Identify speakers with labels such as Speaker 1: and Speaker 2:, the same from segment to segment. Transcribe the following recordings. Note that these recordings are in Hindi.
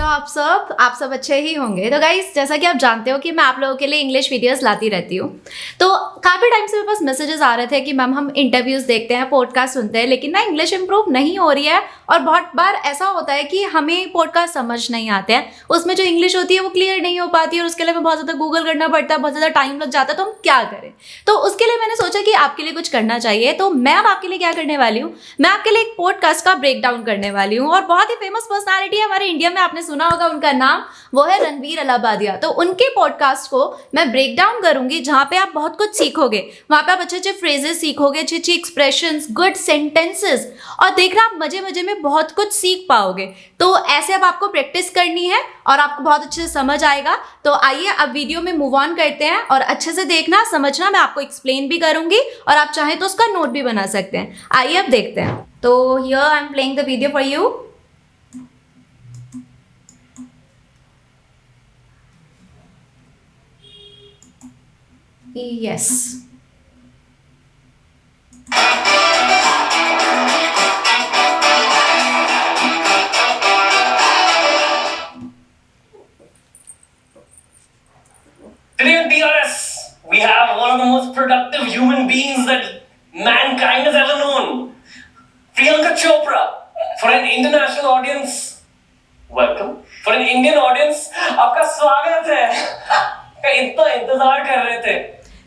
Speaker 1: आप सब अच्छे ही होंगे। तो गाइस, जैसा कि आप जानते हो कि मैं आप लोगों के लिए इंग्लिश वीडियोस लाती रहती हूँ। तो काफ़ी टाइम से मेरे पास मैसेजेस आ रहे थे कि मैम हम इंटरव्यूज़ देखते हैं, पॉडकास्ट सुनते हैं, लेकिन ना इंग्लिश इंप्रूव नहीं हो रही है। और बहुत बार ऐसा होता है कि हमें पॉडकास्ट समझ नहीं आते हैं, उसमें जो इंग्लिश होती है वो क्लियर नहीं हो पाती है और उसके लिए हमें बहुत ज़्यादा गूगल करना पड़ता है, बहुत ज़्यादा टाइम लग जाता है। तो हम क्या करें? तो उसके लिए मैंने सोचा कि आपके लिए कुछ करना चाहिए। तो मैं अब आपके लिए क्या करने वाली हूँ, मैं आपके लिए एक पॉडकास्ट का ब्रेक डाउन करने वाली हूँ। और बहुत ही फेमस पर्सनालिटी है हमारे इंडिया में, आपने सुना होगा उनका नाम, वो है रणवीर अलाहाबादिया। तो उनके पॉडकास्ट को मैं ब्रेक डाउन करूंगी, जहाँ पे आप बहुत कुछ सीखोगे। वहाँ पे आप अच्छे अच्छे फ्रेजेस सीखोगे, अच्छी अच्छी एक्सप्रेशंस, गुड सेंटेंसेस, और देखना आप मजे मजे में बहुत कुछ सीख पाओगे। तो ऐसे अब आपको प्रैक्टिस करनी है और आपको बहुत अच्छे से समझ आएगा। तो आइए अब वीडियो में मूव ऑन करते हैं और अच्छे से देखना, समझना, मैं आपको एक्सप्लेन भी करूंगी और आप चाहें तो उसका नोट भी बना सकते हैं। आइए अब देखते हैं। तो here I am playing the video for you. Yes.
Speaker 2: Today on TRS, we have one of the most productive human beings that mankind has ever known. Priyanka Chopra. For an international audience, welcome. For an Indian audience, आपका स्वागत है। इतना इंतजार कर रहे थे।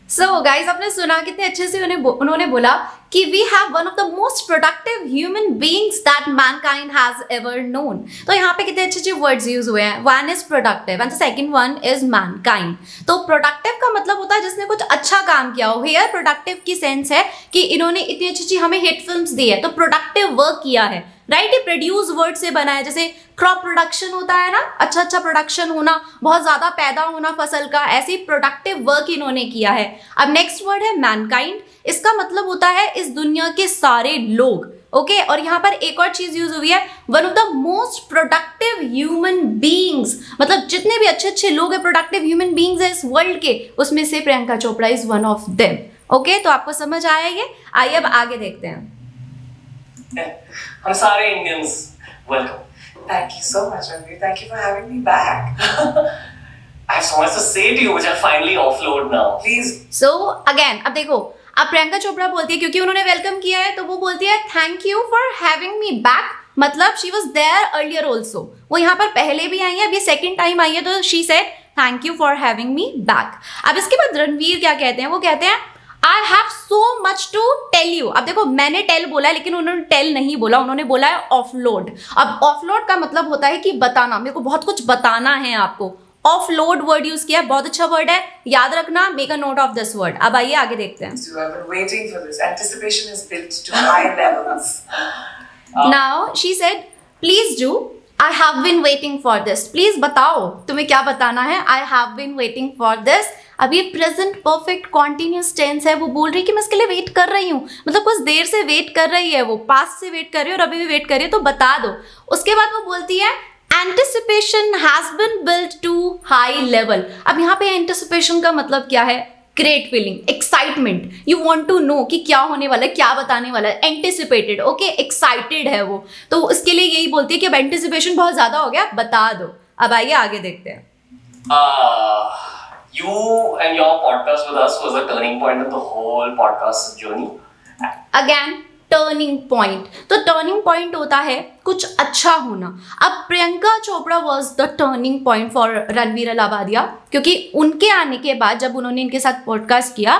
Speaker 1: सो गाइज, आपने सुना कितने अच्छे से उन्होंने बोला कि we have one of the most productive human beings that mankind has ever known. तो यहाँ पे कितने अच्छे अच्छे वर्ड्स यूज हुए हैं। One is productive and the second one is Mankind. तो प्रोडक्टिव का मतलब होता है जिसने कुछ अच्छा काम किया हो। हियर प्रोडक्टिव की सेंस है कि इन्होंने इतनी अच्छी अच्छी हमें हिट फिल्म्स दी है, तो प्रोडक्टिव वर्क किया है, राइट। ये प्रोड्यूस वर्ड से बना है, जैसे क्रॉप प्रोडक्शन होता है ना, अच्छा प्रोडक्शन होना, बहुत ज्यादा पैदा होना फसल का, ऐसे प्रोडक्टिव वर्क इन्होंने किया है। अब नेक्स्ट वर्ड है मैनकाइंड। इसका मतलब होता है इस दुनिया के सारे लोग, ओके। और यहाँ पर एक और चीज यूज हुई है, one of the most productive human beings, मतलब जितने भी अच्छे अच्छे लोग हैं, प्रोडक्टिव ह्यूमन बीइंग्स हैं इस वर्ल्ड के, उसमें से Priyanka Chopra is one of them, okay. तो आपको समझ आया ये? आइए अब आगे देखते हैं।
Speaker 2: हम सारे Indians welcome.
Speaker 3: Thank you so much, Ranveer. Thank you for having me back.
Speaker 2: I have so much to say to you, which I'll finally offload now.
Speaker 3: Please.
Speaker 1: So again, अब देखो, अब प्रियंका चोपड़ा बोलती है, क्योंकि उन्होंने वेलकम किया है तो वो बोलती है thank you for having me back. मतलब she was there earlier also, वो यहाँ पर पहले भी आई है, अब ये सेकेंड टाइम आई है, तो she said thank you for having me back. अब इसके बाद रणवीर क्या कहते हैं, वो कहते हैं I have so much to tell you. अब देखो, मैंने टेल बोला है लेकिन उन्होंने टेल नहीं बोला, उन्होंने बोला है ऑफलोड। अब ऑफलोड का मतलब होता है कि बताना, मेरे को बहुत कुछ बताना है आपको। ऑफलोड वर्ड यूज किया है, बहुत अच्छा वर्ड है, याद रखना, make a note of this word. अब आइए आगे देखते हैं।
Speaker 3: I've been waiting for this. Anticipation is built to high levels.
Speaker 1: Now she said please do, I have been waiting for this. Please बताओ तुम्हें क्या बताना है। I have been waiting for this. अब ये प्रेजेंट परफेक्ट कॉन्टिन्यूस टेंस है, वो बोल रही है कि मैं इसके लिए वेट कर रही हूँ, मतलब कुछ देर से वेट कर रही है, वो पास्ट से वेट कर रही है और अभी भी वेट कर रही है, तो बता दो। उसके बाद वो बोलती है anticipation has been built to high level. अब यहाँ पे एंटिसिपेशन का मतलब क्या है? Great feeling, excitement, you want to know कि क्या होने वाला है, क्या बताने वाला है, एंटिसिपेटेड, ओके, एक्साइटेड है वो। तो उसके लिए यही बोलती है कि अब एंटिसिपेशन बहुत ज्यादा हो गया, बता दो। अब आइए आगे देखते हैं।
Speaker 2: You and your podcast with us was a turning point in the whole podcast journey.
Speaker 1: Again turning point, तो टर्निंग पॉइंट होता है कुछ अच्छा होना। अब Priyanka Chopra was the turning point for Ranveer Allahabadia, क्योंकि उनके आने के बाद जब उन्होंने इनके साथ पॉडकास्ट किया,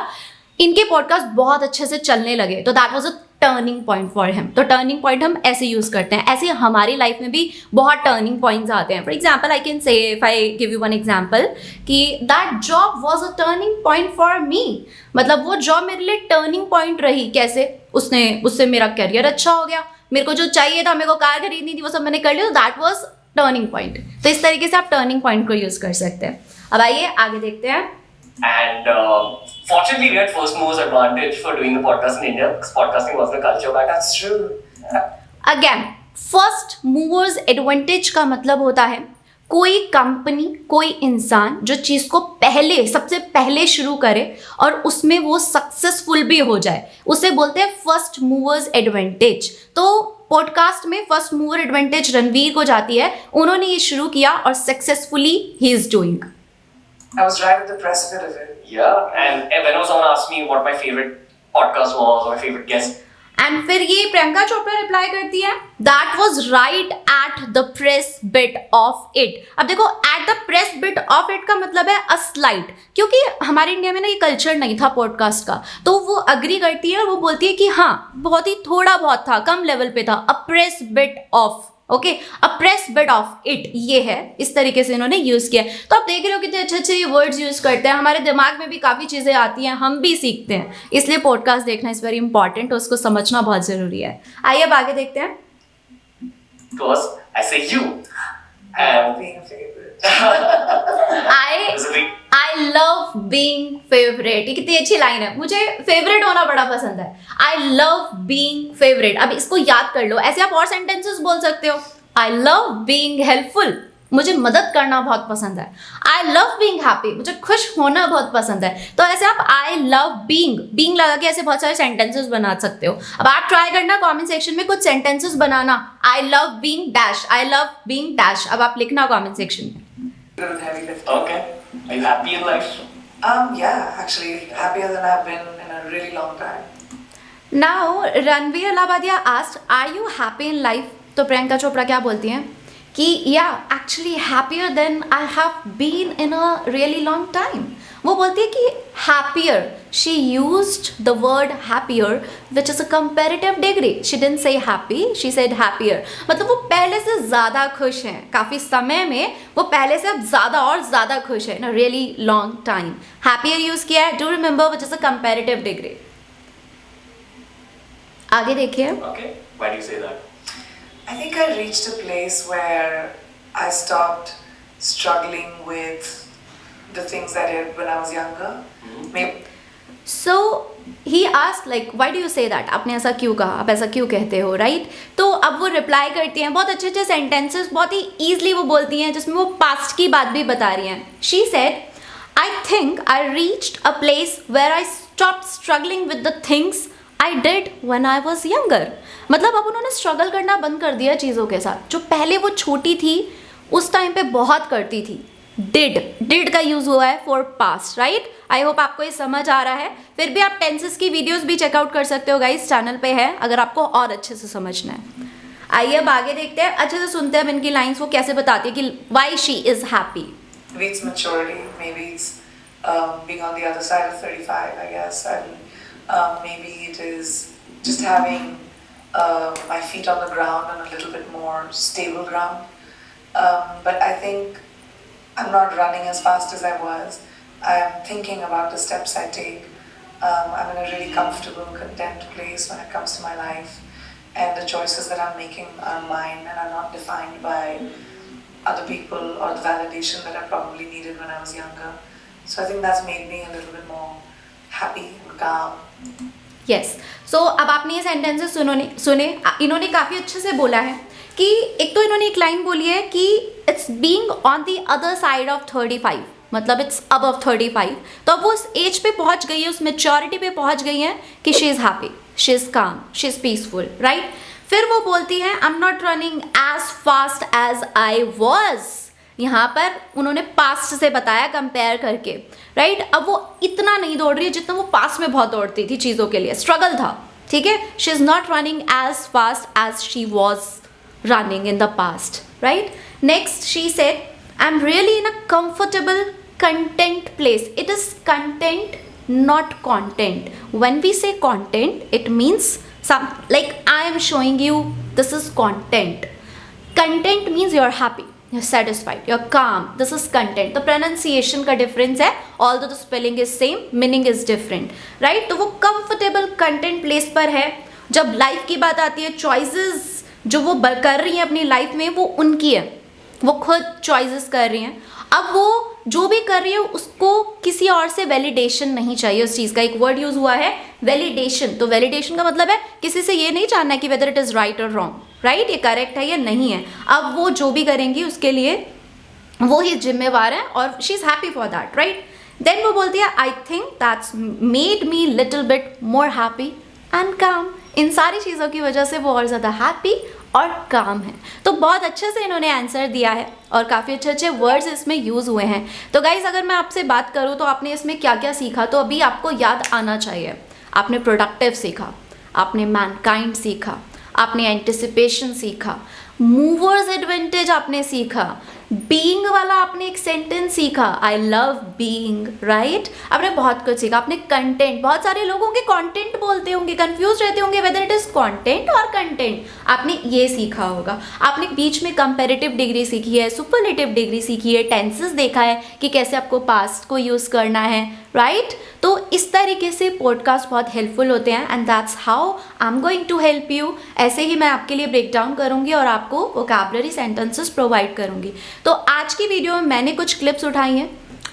Speaker 1: इनके पॉडकास्ट बहुत अच्छे से चलने लगे, तो that was a turning point for him. तो टर्निंग पॉइंट हम ऐसे यूज करते हैं, ऐसे हमारी लाइफ में भी बहुत टर्निंग पॉइंट्स आते हैं। For example I can say, if I give you one example, कि that job was a turning point for me. मतलब वो जॉब मेरे लिए टर्निंग पॉइंट रही। कैसे? उससे मेरा करियर अच्छा हो गया, मेरे को जो चाहिए था, मेरे को कार खरीदनी थी, वो सब मैंने कर लिया, तो दैट वॉज टर्निंग पॉइंट। तो इस तरीके से आप टर्निंग पॉइंट को यूज कर सकते हैं। अब आइए आगे देखते हैं।
Speaker 2: And fortunately, we had first movers advantage for doing the podcast in India because podcasting was the culture back.
Speaker 3: That's true.
Speaker 1: Again, first movers advantage का मतलब होता है कोई कंपनी, कोई इंसान जो चीज़ को सबसे पहले शुरू करे और उसमें वो सक्सेसफुल भी हो जाए, उसे बोलते हैं फर्स्ट मूवर्स एडवांटेज। तो पॉडकास्ट में फर्स्ट मूवर एडवांटेज रणवीर को जाती है, उन्होंने ये शुरू किया और successfully he is doing.
Speaker 3: I was right at the precipice of it.
Speaker 2: Yeah, and whenever someone asks me what my favorite podcast was or my favorite guest,
Speaker 1: and फिर ये प्रियंका चोपड़ा रिप्लाई करती है, that was right at the press bit of it. अब देखो, at the press bit of it का मतलब है अ स्लाइट, क्योंकि हमारे इंडिया में ना ये कल्चर नहीं था पॉडकास्ट का, तो वो अग्री करती है और वो बोलती है कि हाँ बहुत ही थोड़ा बहुत था, कम लेवल पे था, a press bit of, okay, a press bit of it, ये है, इस तरीके से इन्होंने यूज किया। तो आप देख रहे हो कितने अच्छे अच्छे ये वर्ड्स यूज करते हैं, हमारे दिमाग में भी काफ़ी चीज़ें आती हैं, हम भी सीखते हैं, इसलिए पॉडकास्ट देखना इज़ वेरी इंपॉर्टेंट, उसको समझना बहुत ज़रूरी है। आइए अब आगे देखते हैं।
Speaker 2: first I say you,
Speaker 3: I love
Speaker 2: and
Speaker 3: being a favorite.
Speaker 2: there's a big
Speaker 1: I love being favourite, ये कितनी अच्छी लाइन है, मुझे फेवरेट होना बड़ा पसंद है। आई लव बीइंग फेवरेट, अब इसको याद कर लो, ऐसे आप और सेंटेंसेस बोल सकते हो। आई लव बीइंग हेल्पफुल, मुझे मदद करना बहुत पसंद है। आई लव बीइंग हैप्पी, मुझे खुश होना बहुत पसंद है। तो ऐसे आप आई लव बीइंग लगा के ऐसे बहुत सारे सेंटेंसेस बना सकते हो। अब आप ट्राई करना कमेंट सेक्शन में कुछ sentences banana, I love being dash, I love being dash, अब आप लिखना कमेंट सेक्शन में।
Speaker 3: Good with heavy lifting.
Speaker 2: okay. Are you happy in life?
Speaker 3: Yeah, actually happier than I've been in a really long time.
Speaker 1: Now Ranveer Allahabadia asked, are you happy in life? तो प्रियंका चोपड़ा क्या बोलती हैं कि yeah actually happier than I have been in a really long time. वो बोलती है कि happier, she used the word happier which is a comparative degree, she didn't say happy, she said happier, मतलब वो पहले से ज़्यादा खुश हैं, काफ़ी समय में वो पहले से अब ज़्यादा और ज़्यादा खुश है, in a really long time. Happier use किया है, do remember, which is a comparative degree. आगे देखिए।
Speaker 2: Okay. Why do you say that?
Speaker 3: I think I reached a place where I stopped struggling with the things that I did when I was younger. Maybe
Speaker 1: so he ask like why do you say that, आपने ऐसा क्यों कहा, आप ऐसा क्यों कहते हो, राइट? तो अब वो रिप्लाई करती हैं, बहुत अच्छे अच्छे सेंटेंसेस बहुत ही ईजिली वो बोलती हैं, जिसमें वो पास्ट की बात भी बता रही हैं। She said, I think I reached a place where I stopped struggling with the things I did when I was younger. मतलब अब उन्होंने स्ट्रगल करना बंद कर दिया चीज़ों के साथ, जो पहले वो छोटी थी उस टाइम पे बहुत करती थी। डिड का यूज़ हुआ है for past, right? I hope आपको ये समझ आ रहा है। फिर भी आप टेंसेस की वीडियोस भी चेकआउट कर सकते हो गाइस, चैनल पे है, अगर आपको और अच्छे से समझना है। आइए अब आगे देखते हैं, अच्छे से सुनते हैं अब इनकी लाइंस वो कैसे बताती है कि why she is happy.
Speaker 3: maybe it's maturity, maybe it's being on the other side of 35, I guess, and maybe it is just having my feet on the ground and a little bit more stable ground. But I think I'm not running as fast as I was. I am thinking about the steps I take. I'm in a really comfortable, content place when it comes to my life, and the choices that I'm making are mine and are not defined by other people or the validation that I probably needed when I was younger. So I think that's made me a little bit more happy and calm.
Speaker 1: Yes, so अब आपने ये सेंटेंसेस सुने, इन्होंने काफ़ी अच्छे से बोला है कि एक तो इन्होंने एक लाइन बोली है कि it's being on the other side of 35, मतलब इट्स अबव 35। तो अब वो उस एज पे पहुंच गई है, उस मेच्योरिटी पे पहुंच गई है कि she is happy, she is calm, she is peaceful, right? फिर वो बोलती है I am not running as fast as I was. यहाँ पर उन्होंने पास्ट से बताया कंपेयर करके, राइट? अब वो इतना नहीं दौड़ रही है जितना वो पास्ट में बहुत दौड़ती थी चीज़ों के लिए, स्ट्रगल था, ठीक है? She is not running as fast as she was running in the past, right? Next she said I am really in a comfortable content place. It is content, not content. When we say content, it means some, like I am showing you this is content. Content means you're happy, you're satisfied, you're calm. This is content. The pronunciation का difference है, although the spelling is same, meaning is different, right? तो वो comfortable content place पर है। जब life की बात आती है, choices जो वो कर रही हैं अपनी life में, वो उनकी है, वो खुद choices कर रही हैं। अब वो जो भी कर रही है उसको किसी और से वैलिडेशन नहीं चाहिए उस चीज़ का। एक वर्ड यूज़ हुआ है वैलिडेशन, तो वैलिडेशन का मतलब है किसी से ये नहीं जानना कि वेदर इट इज़ राइट और रॉन्ग, राइट? ये करेक्ट है या नहीं है। अब वो जो भी करेंगी उसके लिए वो ही जिम्मेवार है और she is happy for that, right? Then वो बोलती है I think that's made me little bit more happy and calm. इन सारी चीज़ों की वजह से वो और ज़्यादा हैप्पी और काम है। तो बहुत अच्छे से इन्होंने आंसर दिया है और काफ़ी अच्छे अच्छे वर्ड्स इसमें यूज़ हुए हैं। तो गाइज़ अगर मैं आपसे बात करूँ तो आपने इसमें क्या क्या सीखा, तो अभी आपको याद आना चाहिए। आपने प्रोडक्टिव सीखा, आपने मैनकाइंड सीखा, आपने एंटिसिपेशन सीखा, मूवर्स एडवांटेज आपने सीखा, बीइंग वाला आपने एक सेंटेंस सीखा, आई लव बीइंग, राइट। आपने बहुत कुछ सीखा। आपने कंटेंट, बहुत सारे लोग होंगे कंटेंट बोलते होंगे, कंफ्यूज रहते होंगे वेदर इट इज कंटेंट और कंटेंट, आपने ये सीखा होगा। आपने बीच में कंपैरेटिव डिग्री सीखी है, सुपरलेटिव डिग्री सीखी है, टेंसेस देखा है कि कैसे आपको पास्ट को यूज़ करना है, राइट। तो इस तरीके से पॉडकास्ट बहुत हेल्पफुल होते हैं and that's how I am going to help you. ऐसे ही मैं आपके लिए ब्रेक डाउन करूँगी और आपको वोकैबुलरी सेंटेंसेस प्रोवाइड करूँगी। तो आज की वीडियो में मैंने कुछ क्लिप्स उठाई हैं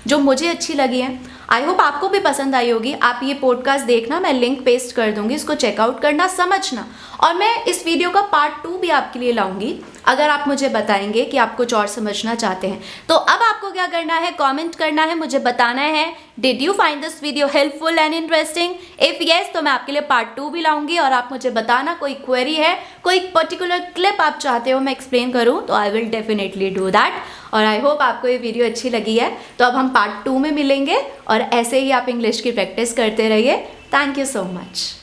Speaker 1: जो मुझे अच्छी लगी हैं। आई होप आपको भी पसंद आई होगी। आप ये पॉडकास्ट देखना, मैं लिंक पेस्ट कर दूंगी, इसको चेकआउट करना, समझना। और मैं इस वीडियो का पार्ट 2 भी आपके लिए लाऊंगी अगर आप मुझे बताएंगे कि आप कुछ और समझना चाहते हैं। तो अब आपको क्या करना है, कमेंट करना है, मुझे बताना है did you find this video helpful and interesting. If yes तो मैं आपके लिए पार्ट 2 भी लाऊंगी और आप मुझे बताना कोई क्वेरी है, कोई पर्टिकुलर क्लिप आप चाहते हो मैं एक्सप्लेन करूँ, तो I will definitely do that. और आई होप आपको ये वीडियो अच्छी लगी है। तो अब हम पार्ट 2 में मिलेंगे और ऐसे ही आप इंग्लिश की प्रैक्टिस करते रहिए। Thank you so much.